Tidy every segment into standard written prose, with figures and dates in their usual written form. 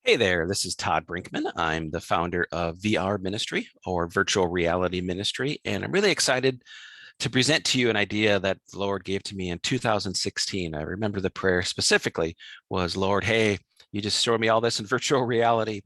Hey there, this is Todd Brinkman. I'm the founder of VR Ministry or Virtual Reality Ministry, and I'm really excited to present to you an idea that the Lord gave to me in 2016. I remember the prayer specifically was, Lord, hey, you just showed me all this in virtual reality.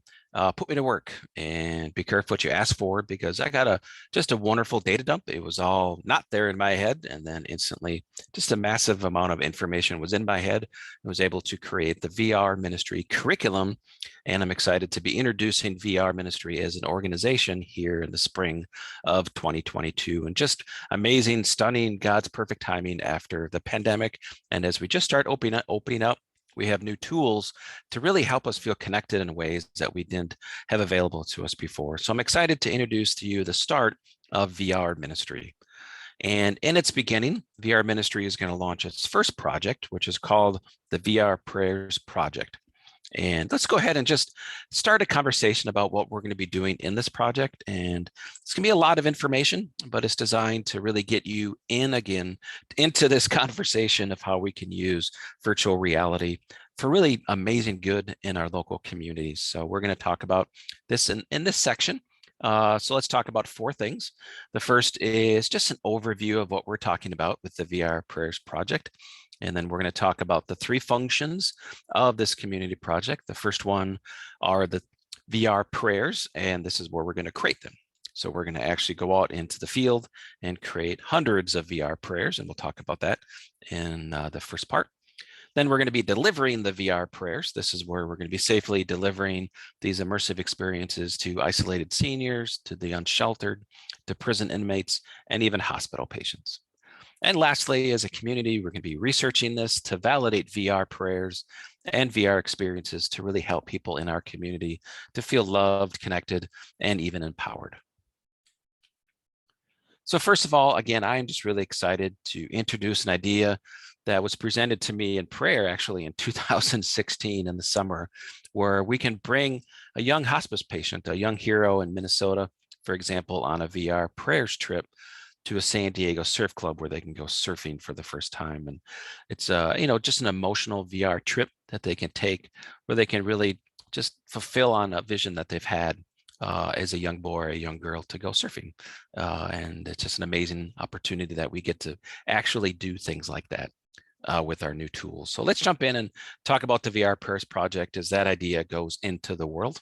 Put me to work and be careful what you ask for because I got just a wonderful data dump. It was all not there in my head, and then instantly, just a massive amount of information was in my head. I was able to create the VR ministry curriculum, and I'm excited to be introducing VR ministry as an organization here in the spring of 2022. And just amazing, stunning, God's perfect timing after the pandemic. And as we just start opening up, we have new tools to really help us feel connected in ways that we didn't have available to us before. So I'm excited to introduce to you the start of VR Ministry. And in its beginning, VR Ministry is going to launch its first project, which is called the VR Prayers Project. And let's go ahead and just start a conversation about what we're going to be doing in this project. And it's going to be a lot of information, but it's designed to really get you in again into this conversation of how we can use virtual reality for really amazing good in our local communities. So we're going to talk about this in this section. So let's talk about four things. The first is just an overview of what we're talking about with the VR Prayers Project. And then we're going to talk about the three functions of this community project. The first one are the VR prayers, and this is where we're going to create them. So we're going to actually go out into the field and create hundreds of VR prayers, and we'll talk about that in the first part. Then we're going to be delivering the VR prayers. This is where we're going to be safely delivering these immersive experiences to isolated seniors, to the unsheltered, to prison inmates, and even hospital patients. And lastly, as a community, we're going to be researching this to validate VR prayers and VR experiences to really help people in our community to feel loved, connected, and even empowered. So first of all, again, I am just really excited to introduce an idea that was presented to me in prayer actually in 2016 in the summer, where we can bring a young hospice patient, a young hero in Minnesota, for example, on a VR prayers trip to a San Diego surf club where they can go surfing for the first time. And it's just an emotional VR trip that they can take where they can really just fulfill on a vision that they've had as a young boy or a young girl to go surfing. And it's just an amazing opportunity that we get to actually do things like that with our new tools. So let's jump in and talk about the VR Prayers project as that idea goes into the world.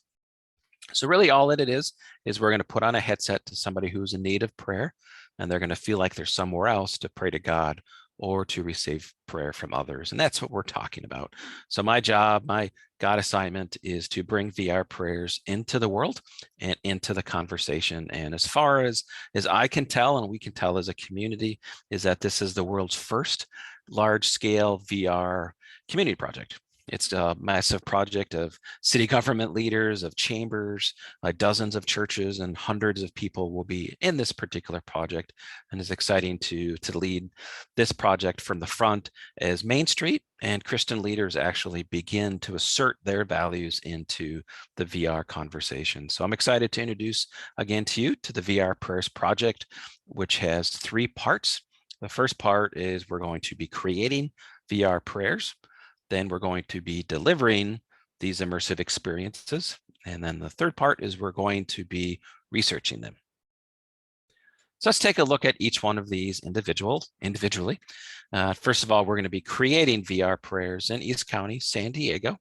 So really all that it is we're going to put on a headset to somebody who's in need of prayer, and they're going to feel like they're somewhere else to pray to God or to receive prayer from others. And that's what we're talking about. So my job, my God assignment is to bring VR prayers into the world and into the conversation. And as far as I can tell, and we can tell as a community, is that this is the world's first large scale VR community project. It's a massive project of city government leaders, of chambers, dozens of churches, and hundreds of people will be in this particular project. And it's exciting to lead this project from the front as Main Street and Christian leaders actually begin to assert their values into the VR conversation. So I'm excited to introduce again to you to the VR Prayers Project, which has three parts. The first part is we're going to be creating VR prayers. Then we're going to be delivering these immersive experiences. And then the third part is we're going to be researching them. So let's take a look at each one of these individually. First of all, we're going to be creating VR prayers in East County, San Diego.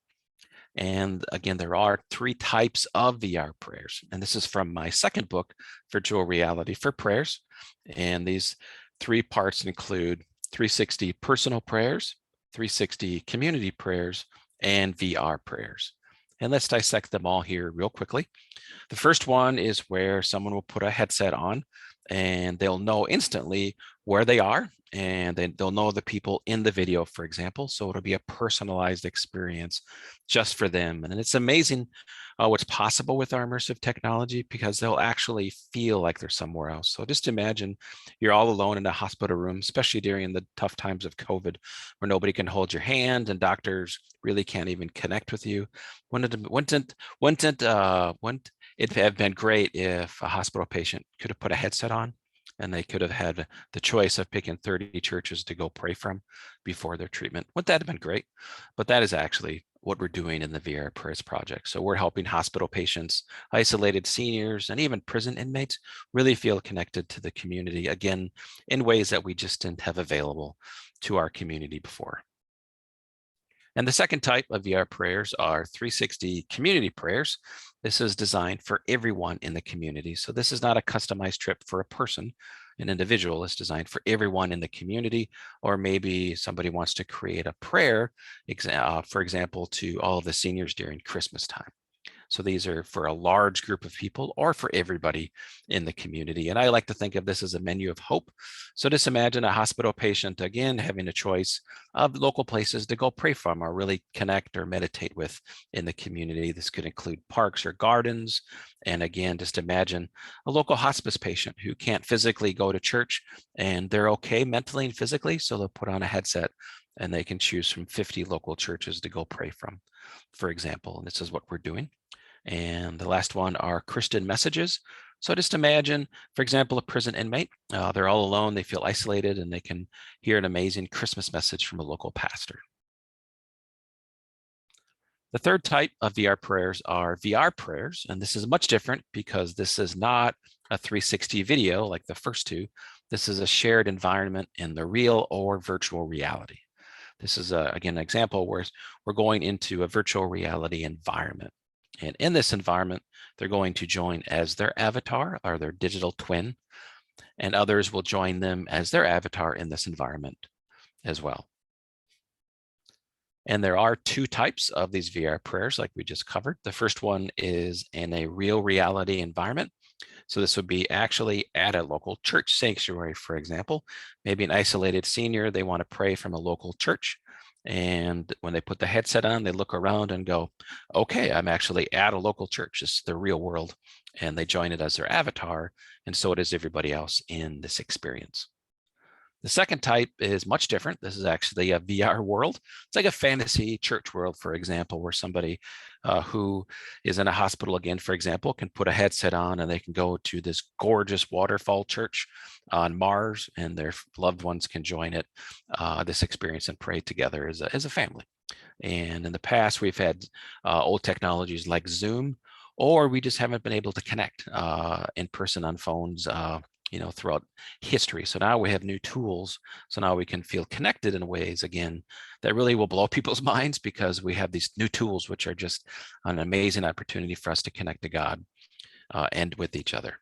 And again, there are three types of VR prayers. And this is from my second book, Virtual Reality for Prayers. And these three parts include 360 personal prayers, 360 community prayers, and VR prayers. And let's dissect them all here real quickly. The first one is where someone will put a headset on and they'll know instantly where they are, and they'll know the people in the video, for example. So it'll be a personalized experience just for them. And it's amazing what's possible with our immersive technology because they'll actually feel like they're somewhere else. So just imagine you're all alone in a hospital room, especially during the tough times of COVID, where nobody can hold your hand and doctors really can't even connect with you. Wouldn't it have been great if a hospital patient could have put a headset on and they could have had the choice of picking 30 churches to go pray from before their treatment? Wouldn't that have been great? But that is actually what we're doing in the VR Prayers Project. So we're helping hospital patients, isolated seniors, and even prison inmates really feel connected to the community, again, in ways that we just didn't have available to our community before. And the second type of VR prayers are 360 community prayers. This is designed for everyone in the community. So this is not a customized trip for a person, an individual. It's designed for everyone in the community, or maybe somebody wants to create a prayer, for example, to all of the seniors during Christmas time. So these are for a large group of people or for everybody in the community. And I like to think of this as a menu of hope. So just imagine a hospital patient, again, having a choice of local places to go pray from or really connect or meditate with in the community. This could include parks or gardens. And again, just imagine a local hospice patient who can't physically go to church and they're okay mentally and physically. So they'll put on a headset and they can choose from 50 local churches to go pray from, for example. And this is what we're doing. And the last one are Christian messages. So just imagine, for example, a prison inmate, they're all alone, they feel isolated, and they can hear an amazing Christmas message from a local pastor. The third type of VR prayers are VR prayers, and this is much different because this is not a 360 video like the first two. This is a shared environment in the real or virtual reality. This is, again, an example where we're going into a virtual reality environment. And in this environment, they're going to join as their avatar or their digital twin, and others will join them as their avatar in this environment as well. And there are two types of these VR prayers like we just covered. The first one is in a real reality environment. So this would be actually at a local church sanctuary, for example. Maybe an isolated senior, they want to pray from a local church. And when they put the headset on, they look around and go, okay, I'm actually at a local church. It's the real world. And they join it as their avatar. And so it is everybody else in this experience. The second type is much different. This is actually a VR world. It's like a fantasy church world, for example, where somebody who is in a hospital, again, for example, can put a headset on and they can go to this gorgeous waterfall church on Mars, and their loved ones can join it, this experience, and pray together as a family. And in the past, we've had old technologies like Zoom, or we just haven't been able to connect in person on phones throughout history. So now we have new tools. So now we can feel connected in ways, again, that really will blow people's minds, because we have these new tools, which are just an amazing opportunity for us to connect to God and with each other.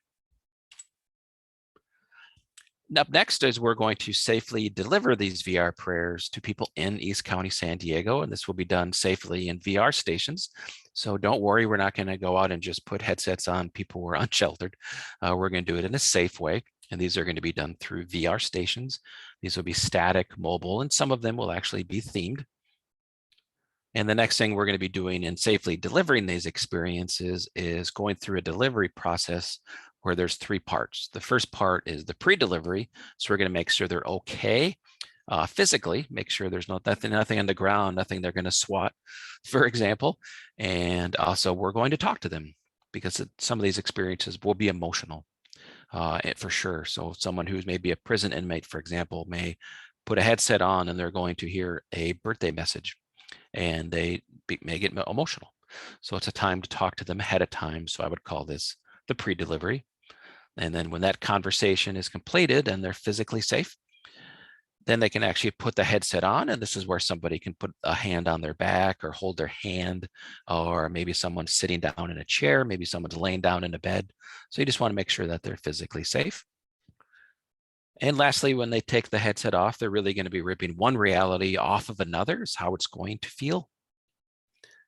Up next is we're going to safely deliver these VR prayers to people in East County, San Diego, and this will be done safely in VR stations. So don't worry, we're not going to go out and just put headsets on people who are unsheltered. We're going to do it in a safe way, and these are going to be done through VR stations. These will be static, mobile, and some of them will actually be themed. And the next thing we're going to be doing in safely delivering these experiences is going through a delivery process where there's three parts. The first part is the pre-delivery. So we're going to make sure they're okay physically, make sure there's nothing on the ground, nothing they're going to swat, for example. And also we're going to talk to them, because some of these experiences will be emotional for sure. So someone who's maybe a prison inmate, for example, may put a headset on and they're going to hear a birthday message, and they may get emotional. So it's a time to talk to them ahead of time. So I would call this the pre-delivery. And then when that conversation is completed and they're physically safe, then they can actually put the headset on. And this is where somebody can put a hand on their back or hold their hand, or maybe someone's sitting down in a chair, maybe someone's laying down in a bed. So you just want to make sure that they're physically safe. And lastly, when they take the headset off, they're really going to be ripping one reality off of another, is how it's going to feel.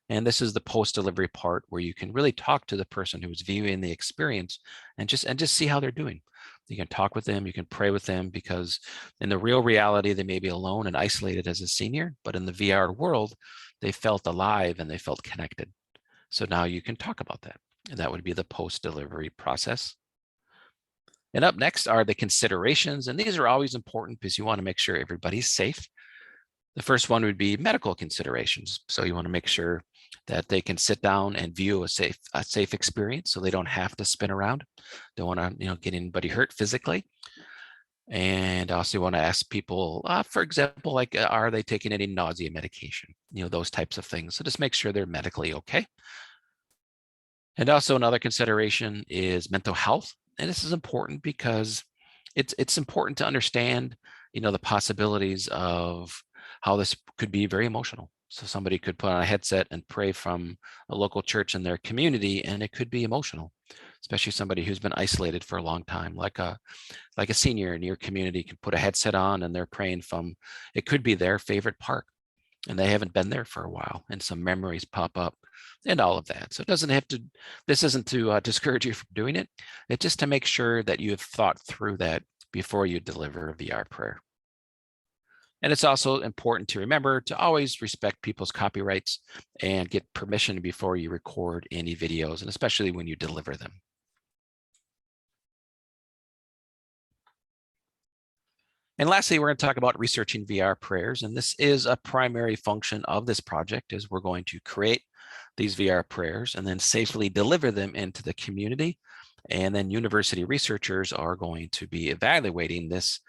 And this is the post-delivery part, where you can really talk to the person who is viewing the experience and just see how they're doing. You can talk with them, you can pray with them, because in the real reality, they may be alone and isolated as a senior, but in the VR world, they felt alive and they felt connected. So now you can talk about that. And that would be the post-delivery process. And up next are the considerations. And these are always important because you want to make sure everybody's safe. The first one would be medical considerations. So you want to make sure that they can sit down and view a safe experience, so they don't have to spin around. Don't want to get anybody hurt physically. And also want to ask people, for example, like, are they taking any nausea medication? Those types of things. So just make sure they're medically okay. And also another consideration is mental health. And this is important because it's important to understand, the possibilities of how this could be very emotional. So somebody could put on a headset and pray from a local church in their community, and it could be emotional, especially somebody who's been isolated for a long time, like a senior in your community can put a headset on and they're praying from, it could be their favorite park and they haven't been there for a while and some memories pop up and all of that. So it doesn't have to, this isn't to discourage you from doing it. It's just to make sure that you have thought through that before you deliver a VR prayer. And it's also important to remember to always respect people's copyrights and get permission before you record any videos, and especially when you deliver them. And lastly, we're going to talk about researching VR prayers. And this is a primary function of this project, is we're going to create these VR prayers and then safely deliver them into the community. And then university researchers are going to be evaluating this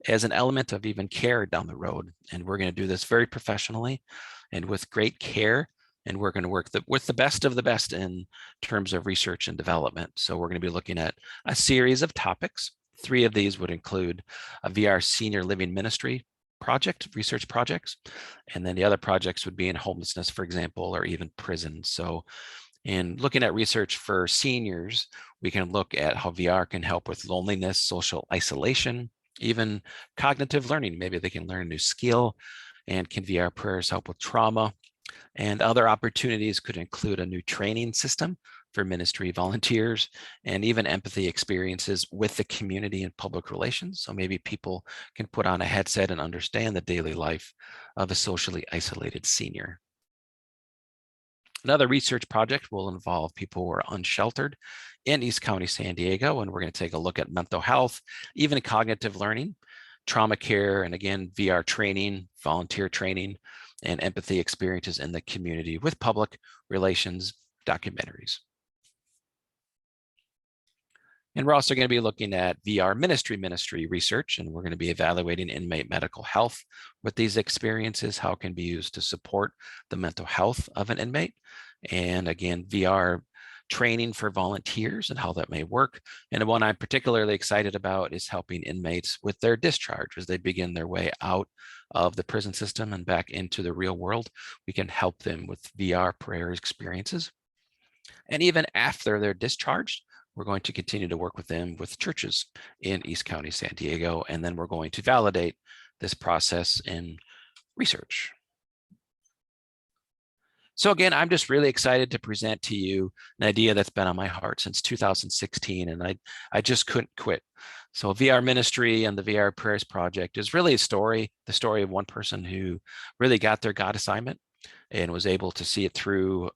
as an element of even care down the road. And we're going to do this very professionally and with great care. And we're going to work with the best of the best in terms of research and development. So we're going to be looking at a series of topics. 3 of these would include a VR senior living ministry project, research projects. And then the other projects would be in homelessness, for example, or even prison. So in looking at research for seniors, we can look at how VR can help with loneliness, social isolation, even cognitive learning. Maybe they can learn a new skill. And can VR prayers help with trauma? And other opportunities could include a new training system for ministry volunteers and even empathy experiences with the community and public relations. So maybe people can put on a headset and understand the daily life of a socially isolated senior. Another research project will involve people who are unsheltered in East County, San Diego, and we're going to take a look at mental health, even cognitive learning, trauma care, and again, VR training, volunteer training, and empathy experiences in the community with public relations documentaries. And we're also going to be looking at VR ministry research, and we're going to be evaluating inmate medical health with these experiences, how it can be used to support the mental health of an inmate. And again, VR training for volunteers and how that may work. And the one I'm particularly excited about is helping inmates with their discharge as they begin their way out of the prison system and back into the real world. We can help them with VR prayer experiences. And even after they're discharged, we're going to continue to work with them with churches in East County, San Diego, and then we're going to validate this process in research. So again, I'm just really excited to present to you an idea that's been on my heart since 2016, and I just couldn't quit. So VR Ministry and the VR Prayers Project is really the story of one person who really got their God assignment and was able to see it through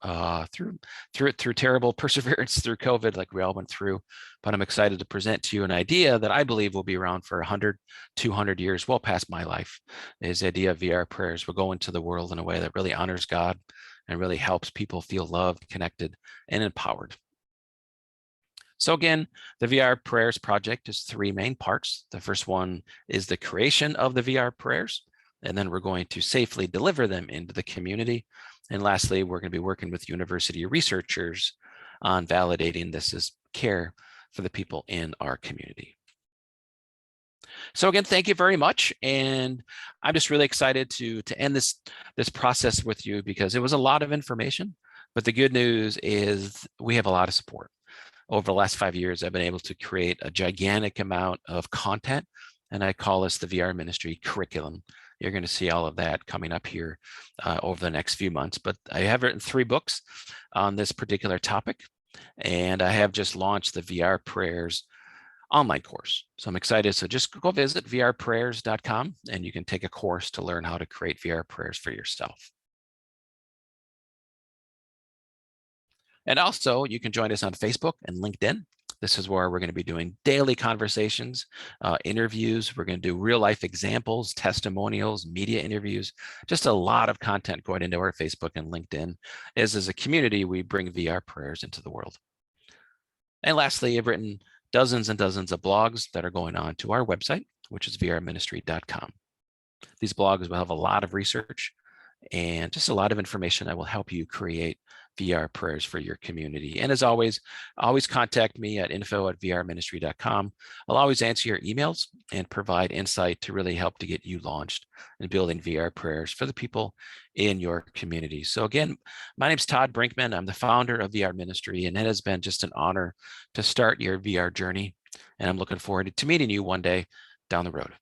terrible perseverance through COVID, like we all went through. But I'm excited to present to you an idea that I believe will be around for 100, 200 years, well past my life, is the idea of VR prayers. We'll go into the world in a way that really honors God and really helps people feel loved, connected, and empowered. So again, the VR Prayers Project is 3 main parts. The first one is the creation of the VR prayers, and then we're going to safely deliver them into the community. And lastly, we're going to be working with university researchers on validating this as care for the people in our community. So again, thank you very much. And I'm just really excited to end this process with you because it was a lot of information. But the good news is we have a lot of support. Over the last 5 years, I've been able to create a gigantic amount of content, and I call this the VR Ministry curriculum. You're going to see all of that coming up here over the next few months. But I have written 3 books on this particular topic, and I have just launched the VR Prayers online course. So I'm excited. So just go visit vrprayers.com, and you can take a course to learn how to create VR prayers for yourself. And also, you can join us on Facebook and LinkedIn. This is where we're going to be doing daily conversations, interviews. We're going to do real life examples, testimonials, media interviews, just a lot of content going into our Facebook and LinkedIn. As a community, we bring VR prayers into the world. And lastly, I've written dozens and dozens of blogs that are going on to our website, which is vrministry.com. These blogs will have a lot of research and just a lot of information that will help you create VR prayers for your community. And as always contact me at info@vrministry.com. I'll always answer your emails and provide insight to really help to get you launched in building VR prayers for the people in your community. So again, my name is Todd Brinkman. I'm the founder of VR Ministry, and it has been just an honor to start your VR journey. And I'm looking forward to meeting you one day down the road.